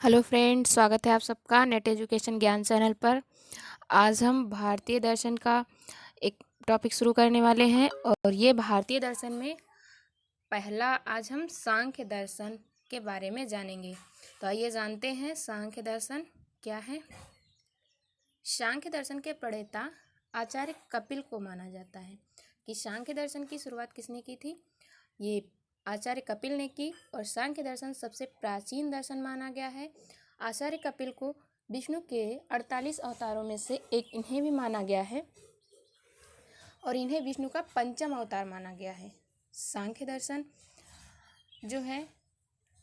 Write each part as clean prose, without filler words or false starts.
Hello friends, स्वागत है आप सबका नेट एजुकेशन ज्ञान चैनल पर। आज हम भारतीय दर्शन का एक टॉपिक शुरू करने वाले हैं और ये भारतीय दर्शन में पहला आज हम सांख्य दर्शन के बारे में जानेंगे। तो आइए जानते हैं सांख्य दर्शन क्या है। सांख्य दर्शन के प्रणेता आचार्य कपिल को माना जाता है कि सांख्य दर्शन की शुरुआत किसने की थी। ये आचार्य कपिल ने की और सांख्य दर्शन सबसे प्राचीन दर्शन माना गया है। आचार्य कपिल को विष्णु के 48 अवतारों में से एक इन्हें भी माना गया है और इन्हें विष्णु का पंचम अवतार माना गया है। सांख्य दर्शन जो है,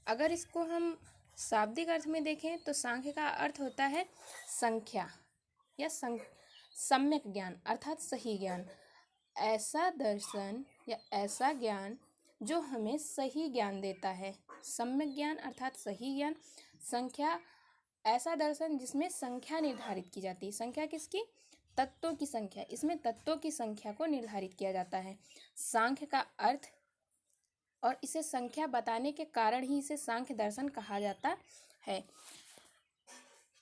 अगर इसको हम शाब्दिक अर्थ में देखें तो सांख्य का अर्थ होता है संख्या या सम्यक ज्ञान अर्थात सही ज्ञान। ऐसा दर्शन या ऐसा ज्ञान जो हमें सही ज्ञान देता है। सम्यक ज्ञान अर्थात सही ज्ञान। संख्या, ऐसा दर्शन जिसमें संख्या निर्धारित की जाती है। संख्या किसकी? तत्वों की संख्या। इसमें तत्वों की संख्या को निर्धारित किया जाता है। सांख्य का अर्थ और इसे संख्या बताने के कारण ही इसे सांख्य दर्शन कहा जाता है।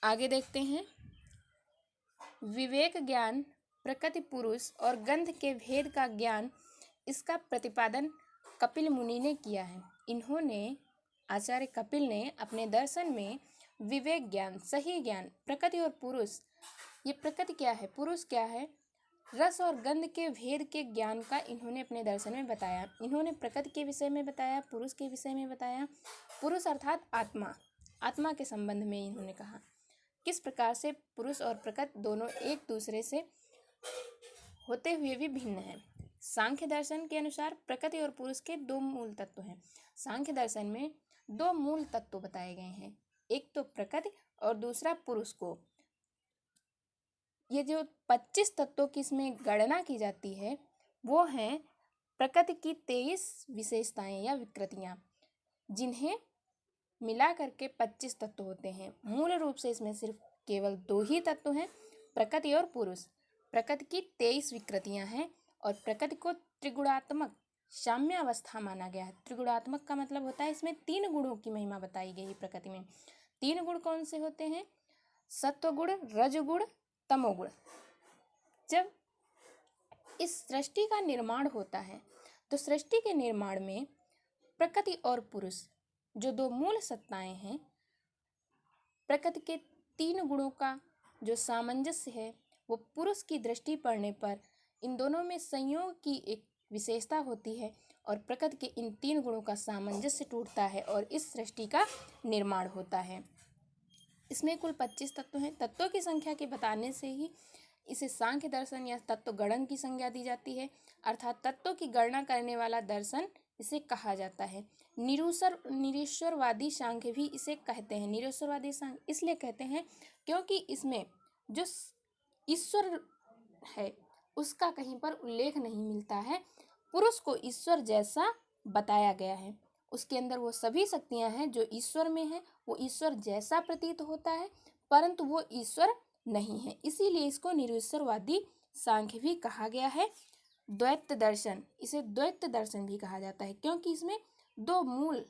आगे देखते हैं। विवेक ज्ञान, प्रकृति, पुरुष और गंध के भेद का ज्ञान, इसका प्रतिपादन कपिल मुनि ने किया है। इन्होंने, आचार्य कपिल ने अपने दर्शन में विवेक ज्ञान, सही ज्ञान, प्रकृति और पुरुष, ये प्रकृति क्या है, पुरुष क्या है, रस और गंध के भेद के ज्ञान का इन्होंने अपने दर्शन में बताया। इन्होंने प्रकृति के विषय में बताया, पुरुष के विषय में बताया। पुरुष अर्थात आत्मा, आत्मा के संबंध में इन्होंने कहा किस प्रकार से पुरुष और प्रकृति दोनों एक दूसरे से होते हुए भी भिन्न हैं। सांख्य दर्शन के अनुसार प्रकृति और पुरुष के दो मूल तत्व हैं। सांख्य दर्शन में दो मूल तत्व बताए गए हैं, एक तो प्रकृति और दूसरा पुरुष को। ये जो 25 तत्वों की इसमें गणना की जाती है वो हैं प्रकृति की 23 विशेषताएं या विकृतियां, जिन्हें मिला करके 25 तत्व होते हैं। मूल रूप से इसमें सिर्फ केवल दो ही तत्व हैं, प्रकृति और पुरुष। प्रकृति की 23 विकृतियां हैं और प्रकृति को त्रिगुणात्मक साम्य अवस्था माना गया है। त्रिगुणात्मक का मतलब होता है इसमें 3 गुणों की महिमा बताई गई है। प्रकृति में 3 गुण कौन से होते हैं? सत्वगुण, रजगुण, तमोगुण। जब इस सृष्टि का निर्माण होता है तो सृष्टि के निर्माण में प्रकृति और पुरुष जो दो मूल सत्ताएं हैं, प्रकृति के 3 गुणों का जो सामंजस्य है वो पुरुष की दृष्टि पड़ने पर इन दोनों में संयोग की एक विशेषता होती है और प्रकृति के इन 3 गुणों का सामंजस्य टूटता है और इस सृष्टि का निर्माण होता है। इसमें कुल 25 तत्व हैं। तत्वों की संख्या के बताने से ही इसे सांख्य दर्शन या तत्व गणन की संज्ञा दी जाती है, अर्थात तत्वों की गणना करने वाला दर्शन इसे कहा जाता है। निरीश्वरवादी सांख्य भी इसे कहते हैं। निरीश्वरवादी सांख्य इसलिए कहते हैं क्योंकि इसमें जो ईश्वर है उसका कहीं पर उल्लेख नहीं मिलता है। पुरुष को ईश्वर जैसा बताया गया है, उसके अंदर वो सभी शक्तियां हैं जो ईश्वर में है, वो ईश्वर जैसा प्रतीत होता है परंतु वो ईश्वर नहीं है, इसीलिए इसको निरीश्वरवादी सांख्य भी कहा गया है। द्वैत दर्शन, इसे द्वैत दर्शन भी कहा जाता है क्योंकि इसमें दो मूल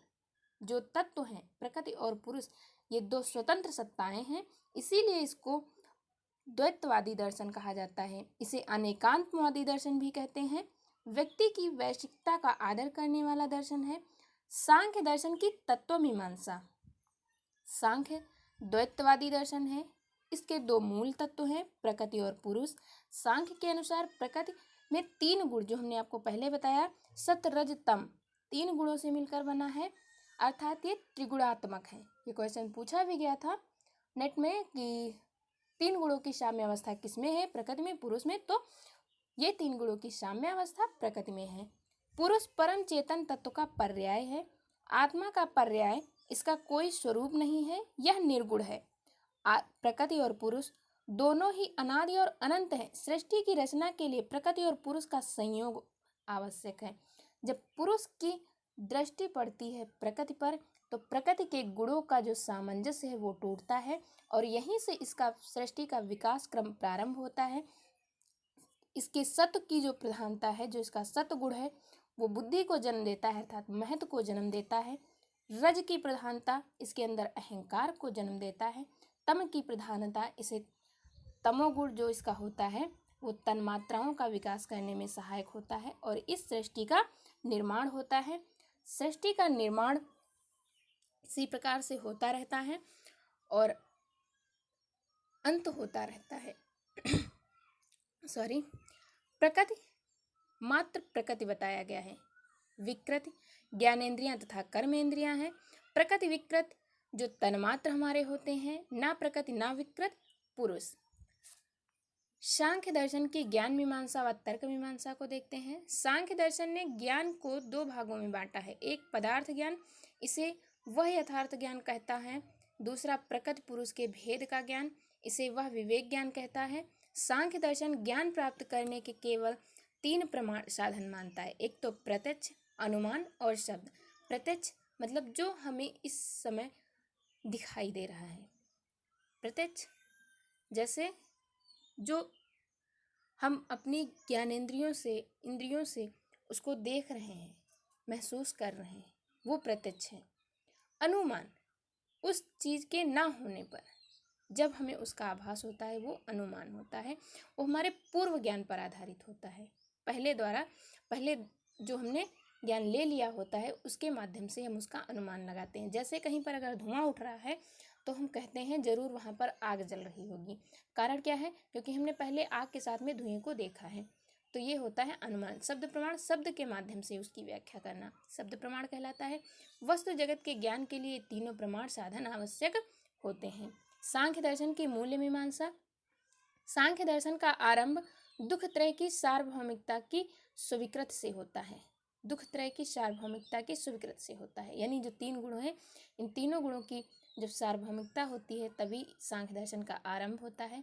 जो तत्व हैं प्रकृति और पुरुष, ये दो स्वतंत्र सत्ताएं हैं, इसीलिए इसको द्वैतवादी दर्शन कहा जाता है। इसे अनेकांतवादी दर्शन भी कहते हैं। व्यक्ति की वैश्विकता का आदर करने वाला दर्शन है। सांख्य दर्शन की तत्व मीमांसा। सांख्य द्वैतवादी दर्शन है। इसके दो मूल तत्व हैं प्रकृति और पुरुष। सांख्य के अनुसार प्रकृति में 3 गुण जो हमने आपको पहले बताया, सत रज तम, 3 गुणों से मिलकर बना है, अर्थात ये त्रिगुणात्मक है। ये क्वेश्चन पूछा भी गया था नेट में कि 3 गुणों की साम्य अवस्था किसमें है, प्रकृति में, पुरुष में, तो ये 3 गुणों की साम्य अवस्था प्रकृति में है। पुरुष परम चेतन तत्व का पर्याय है, आत्मा का पर्याय, इसका कोई स्वरूप नहीं है, यह निर्गुण है। प्रकृति और पुरुष दोनों ही अनादि और अनंत हैं। सृष्टि की रचना के लिए प्रकृति और पुरुष का संयोग आवश्यक है। जब पुरुष की दृष्टि पड़ती है प्रकृति पर तो प्रकृति के गुणों का जो सामंजस्य है वो टूटता है और यहीं से इसका सृष्टि का विकास क्रम प्रारंभ होता है। इसके सत्व की जो प्रधानता है, जो इसका सत्व गुण है, वो बुद्धि को जन्म देता है अर्थात महत्व को जन्म देता है। रज की प्रधानता इसके अंदर अहंकार को जन्म देता है। तम की प्रधानता इसे तमोगुण जो इसका होता है वो तन्मात्राओं का विकास करने में सहायक होता है और इस सृष्टि का निर्माण होता है। सृष्टि का निर्माण इसी प्रकार से होता रहता है और अंत होता रहता है। सॉरी, प्रकृति मात्र प्रकृति बताया गया है। विकृति ज्ञानेंद्रियां तथा कर्मेंद्रियां हैं। प्रकृति विकृत जो तन्मात्र हमारे होते हैं, ना प्रकृति ना विकृत पुरुष। सांख्य दर्शन की ज्ञान मीमांसा व तर्क मीमांसा को देखते हैं। सांख्य दर्शन ने ज्ञान को दो भागों में बांटा है। एक पदार्थ ज्ञान, इसे वह यथार्थ ज्ञान कहता है। दूसरा प्रकृति पुरुष के भेद का ज्ञान, इसे वह विवेक ज्ञान कहता है। सांख्य दर्शन ज्ञान प्राप्त करने के केवल 3 प्रमाण साधन मानता है। एक तो प्रत्यक्ष, अनुमान और शब्द। प्रत्यक्ष मतलब जो हमें इस समय दिखाई दे रहा है। प्रत्यक्ष जैसे जो हम अपनी ज्ञानेंद्रियों से, इंद्रियों से उसको देख रहे हैं, महसूस कर रहे हैं, वो प्रत्यक्ष है। अनुमान उस चीज़ के ना होने पर जब हमें उसका आभास होता है वो अनुमान होता है। वो हमारे पूर्व ज्ञान पर आधारित होता है। पहले जो हमने ज्ञान ले लिया होता है उसके माध्यम से हम उसका अनुमान लगाते हैं। जैसे कहीं पर अगर धुआं उठ रहा है तो हम कहते हैं जरूर वहाँ पर आग जल रही होगी। कारण क्या है? क्योंकि हमने पहले आग के साथ में धुएं को देखा है। तो ये होता है अनुमान। शब्द प्रमाण, शब्द के माध्यम से उसकी व्याख्या करना शब्द प्रमाण कहलाता है। वस्तु जगत के ज्ञान के लिए तीनों प्रमाण साधन आवश्यक होते हैं। सांख्य दर्शन की मूल्य मीमांसा। सांख्य दर्शन का आरंभ दुख त्रय की सार्वभौमिकता की स्वीकृत से होता है। दुख त्रय की सार्वभौमिकता की स्वीकृत से होता है, यानी जो 3 गुण हैं, इन तीनों गुणों की जब सार्वभौमिकता होती है तभी सांख्य दर्शन का आरंभ होता है।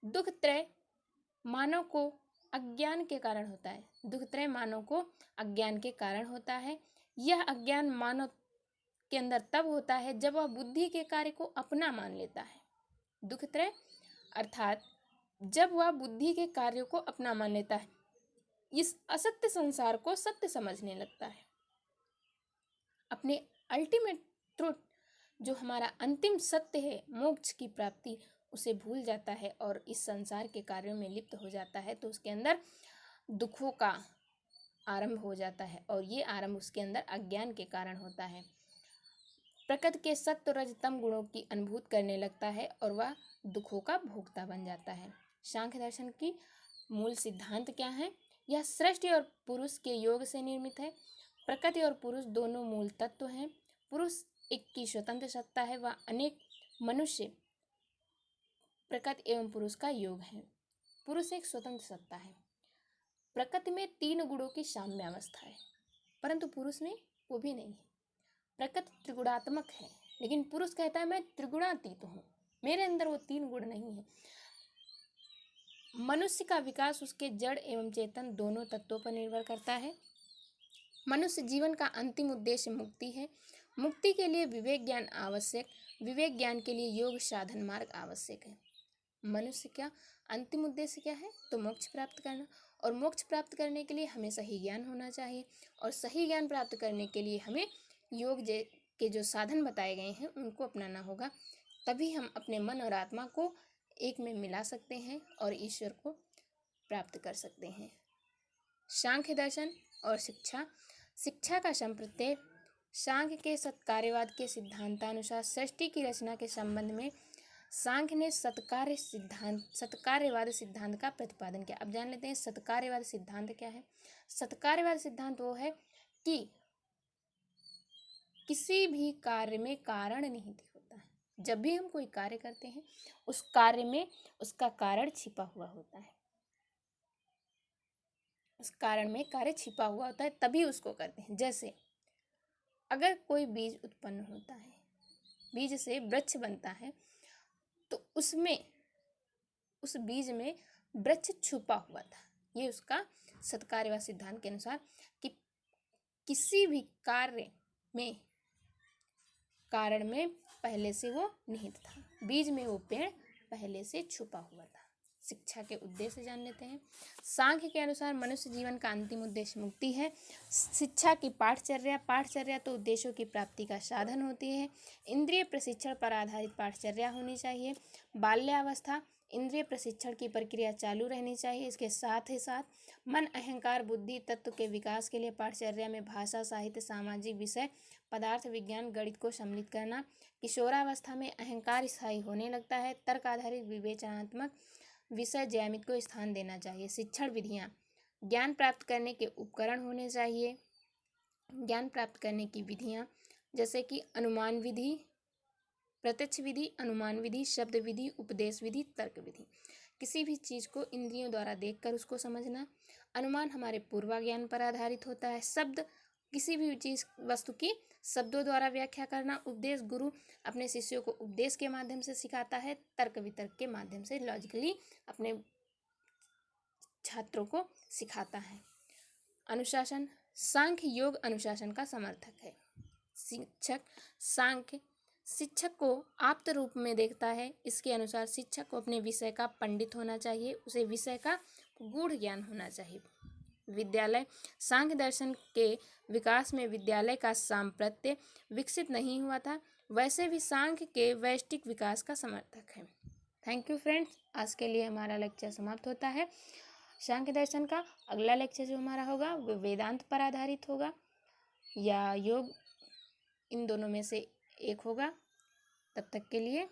दुख त्रय मानव को अज्ञान के कारण होता है। दुख त्रय मानव को अज्ञान के कारण होता है। यह अज्ञान मानव के अंदर तब होता है जब वह बुद्धि के कार्य को अपना मान लेता है। दुख त्रय अर्थात जब वह बुद्धि के कार्यों को अपना मान लेता है, इस असत्य संसार को सत्य समझने लगता है, अपने अल्टीमेट ट्रुथ जो हमारा अंतिम सत्य है, मोक्ष की प्राप्ति, उसे भूल जाता है और इस संसार के कार्यों में लिप्त हो जाता है। तो उसके अंदर दुखों का आरंभ हो जाता है और ये आरंभ उसके अंदर अज्ञान के कारण होता है। प्रकृति के सत्व रज तम गुणों की अनुभूति करने लगता है और वह दुखों का भोक्ता बन जाता है। सांख्य दर्शन की मूल सिद्धांत क्या है? यह सृष्टि और पुरुष के योग से निर्मित है। प्रकृति और पुरुष दोनों मूल तत्व हैं। पुरुष एक की स्वतंत्र सत्ता है, वह अनेक मनुष्य प्रकृति एवं पुरुष का योग है। पुरुष एक स्वतंत्र सत्ता है। प्रकृति में 3 गुणों की साम्य अवस्था है, परंतु पुरुष में वो भी नहीं है। प्रकृति त्रिगुणात्मक है, लेकिन पुरुष कहता है मैं त्रिगुणातीत हूँ, मेरे अंदर वो 3 गुण नहीं है। मनुष्य का विकास उसके जड़ एवं चेतन दोनों तत्वों पर निर्भर करता है। मनुष्य जीवन का अंतिम उद्देश्य मुक्ति है। मुक्ति के लिए विवेक ज्ञान आवश्यक, विवेक ज्ञान के लिए योग साधन मार्ग आवश्यक है। मनुष्य का अंतिम उद्देश्य क्या है? तो मोक्ष प्राप्त करना, और मोक्ष प्राप्त करने के लिए हमें सही ज्ञान होना चाहिए, और सही ज्ञान प्राप्त करने के लिए हमें योग के जो साधन बताए गए हैं उनको अपनाना होगा। तभी हम अपने मन और आत्मा को एक में मिला सकते हैं और ईश्वर को प्राप्त कर सकते हैं। सांख्य दर्शन और शिक्षा। शिक्षा का संप्रत्यय। सांख्य के सत्कार्यवाद के सिद्धांतानुसार सृष्टि की रचना के संबंध में सांख्य ने सत्कार्यवाद सिद्धांत का प्रतिपादन किया। अब जान लेते हैं सत्कार्यवाद सिद्धांत क्या है। सत्कार्यवाद सिद्धांत वो है कि किसी भी कार्य में कारण निहित होता है। जब भी हम कोई कार्य करते हैं उस कार्य में उसका कारण छिपा हुआ होता है, उस कारण में कार्य छिपा हुआ होता है, तभी उसको करते हैं। जैसे अगर कोई बीज उत्पन्न होता है, बीज से वृक्ष बनता है, तो उसमें उस बीज में वृक्ष छुपा हुआ था। ये उसका सत्कार्यवाद सिद्धांत के अनुसार कि किसी भी कार्य में कारण में पहले से वो निहित था, बीज में वो पेड़ पहले से छुपा हुआ था। शिक्षा के उद्देश्य जान लेते हैं। सांख्य के अनुसार मनुष्य जीवन का अंतिम उद्देश्य मुक्ति है। शिक्षा की पाठचर्या तो उद्देश्यों की प्राप्ति का साधन होती है। इंद्रिय प्रशिक्षण पर आधारित पाठचर्या होनी चाहिए। बाल्यावस्था इंद्रिय प्रशिक्षण की प्रक्रिया चालू रहनी चाहिए। इसके साथ ही साथ मन, अहंकार, बुद्धि तत्व के विकास के लिए पाठचर्या में भाषा, साहित्य, सामाजिक विषय, पदार्थ विज्ञान, गणित को सम्मिलित करना। किशोरावस्था में अहंकार स्थायी होने लगता है। तर्क आधारित विवेचनात्मक विषय ज्यामिति को स्थान देना चाहिए। शिक्षण विधियाँ ज्ञान प्राप्त करने के उपकरण होने चाहिए। ज्ञान प्राप्त करने की विधियाँ जैसे कि अनुमान विधि, प्रत्यक्ष विधि, अनुमान विधि, शब्द विधि, उपदेश विधि, तर्क विधि। किसी भी चीज़ को इंद्रियों द्वारा देखकर उसको समझना। अनुमान हमारे पूर्वाज्ञान पर आधारित होता है। शब्द किसी भी चीज़ वस्तु की शब्दों द्वारा व्याख्या करना। उपदेश गुरु अपने शिष्यों को उपदेश के माध्यम से सिखाता है। तर्क वितर्क के माध्यम से लॉजिकली अपने छात्रों को सिखाता है। अनुशासन सांख्य योग अनुशासन का समर्थक है। सांख्य शिक्षक को आप्त रूप में देखता है। इसके अनुसार शिक्षक को अपने विषय का पंडित होना चाहिए, उसे विषय का गूढ़ ज्ञान होना चाहिए। विद्यालय सांख्य दर्शन के विकास में विद्यालय का सांप्रत्य विकसित नहीं हुआ था, वैसे भी सांख्य के वैश्विक विकास का समर्थक है। थैंक यू फ्रेंड्स, आज के लिए हमारा लेक्चर समाप्त होता है। सांख्य दर्शन का अगला लेक्चर जो हमारा होगा वो वेदांत पर आधारित होगा या योग, इन दोनों में से एक होगा। तब तक के लिए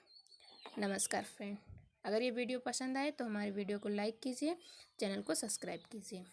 नमस्कार फ्रेंड। अगर ये वीडियो पसंद आए तो हमारे वीडियो को लाइक कीजिए, चैनल को सब्सक्राइब कीजिए।